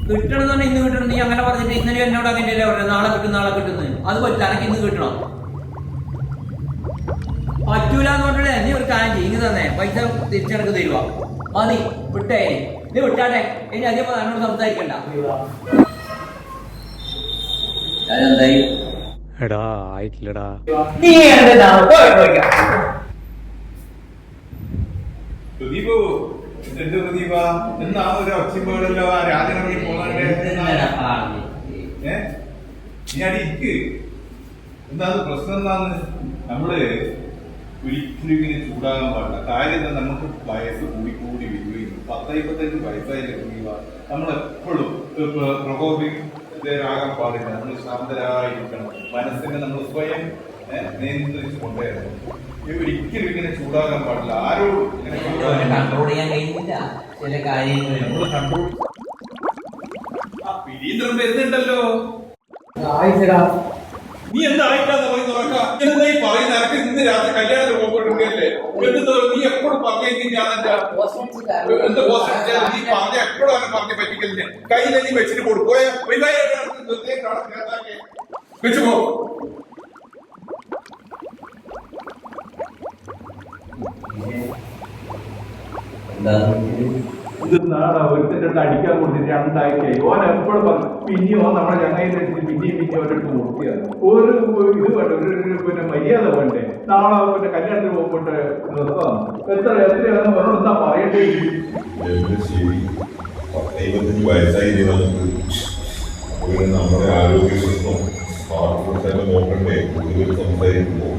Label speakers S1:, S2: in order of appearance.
S1: കിട്ടണമെന്ന് പറഞ്ഞാൽ ഇന്ന് കിട്ടണം. നീ അങ്ങനെ പറഞ്ഞിട്ട് ഇന്നലെ എന്നോട് അങ്ങനെയല്ലേ പറഞ്ഞത് നാളെ കിട്ടും നാളെ കിട്ടുന്നത്. അത് പറ്റില്ല, എനിക്ക് ഇന്ന് കിട്ടണം. പറ്റൂല എന്ന് പറഞ്ഞില്ലേ, നീ ഒരു കാര്യം ചെയ്യും തന്നെ പൈസ തിരിച്ചെനക്ക് തരുക മതി. വിട്ടേ നീ വിട്ടാട്ടെ. ഇനി അധികം എന്നോട് സംസാരിക്കണ്ട. എന്തായി
S2: എടാ ആയിട്ടില്ലടാ.
S1: നീ
S3: പ്രദീപ് എന്ത് പ്രദീപ എന്നാ ഒരു ഒച്ചപ്പാടല്ലോ ആ രാജനറി പോകാൻ്റെ നീ അടിക്ക്. എന്താണ് പ്രശ്നം? എന്താണ് നമ്മള് ഒരിക്കലും ഇങ്ങനെ ചൂടാകാൻ പാടില്ല. കാര്യം എന്താ, നമുക്ക് വയസ്സ് കൂടി വരികയും 10-25 വയസ്സായില്ലേ പ്രദീപ. നമ്മളെപ്പോഴും പ്രകോപിതരാകാൻ പാടില്ല. നമ്മൾ ശാന്തരായിരിക്കണം. മനസ്സിനെ നമ്മൾ സ്വയം നിയന്ത്രിച്ച് കൊണ്ടുവരണം. ഒരിക്കലും ഇങ്ങനെ ചൂടാകാൻ പാടില്ല. ആരോടും
S1: കൺട്രോൾ ചെയ്യാൻ കഴിയുന്നില്ല ചില കാര്യങ്ങൾ.
S3: നമ്മൾ കൺട്രോൾ. ആ പിരീന്ദ്രൻ വരുന്നുണ്ടല്ലോ. നീ എന്താ ആയിട്ടാന്ന് പറയുന്ന എന്തായി പറയുന്ന? എനിക്ക് ഇന്ന് രാത്രി കല്യാണത്തിന് പോകണ്ടല്ലേ? നീ എപ്പോഴും പറഞ്ഞെങ്കിൽ ഞാൻ എന്താ നീ പറഞ്ഞ എപ്പോഴും അങ്ങനെ പറഞ്ഞ പറ്റിക്കലിന് കയ്യിൽ നീ വെച്ചിട്ട് കൊടുക്കോയ വെച്ചു പോ. ഇത് നാളെ ഒരുത്തിന്റെ അടിക്കാൻ കൊടുത്തിട്ട് 2 ആഴ്ചയായി. ഓൻ എപ്പോഴും പറഞ്ഞു പിന്നെയോ നമ്മുടെ ചങ്ങയിൽ വെച്ചിട്ട് പിന്നെയും ഒരിടത്ത് കൊടുക്കുകയാണ്. ഒരു ഇത് വേണ്ട, ഒരു മര്യാദ വേണ്ടേ? നാളെ പിന്നെ കല്യാണത്തിന് പോകുമ്പോട്ട് നിർത്താം. എത്രയാണ് ഓരോടെന്താ പറയണ്ടേ?
S4: ശരി, 25 വയസ്സായി നമുക്ക് നമ്മുടെ ആരോഗ്യ പ്രശ്നം നോക്കണ്ടേ? കൂടുതൽ സംസാരിക്കുമ്പോൾ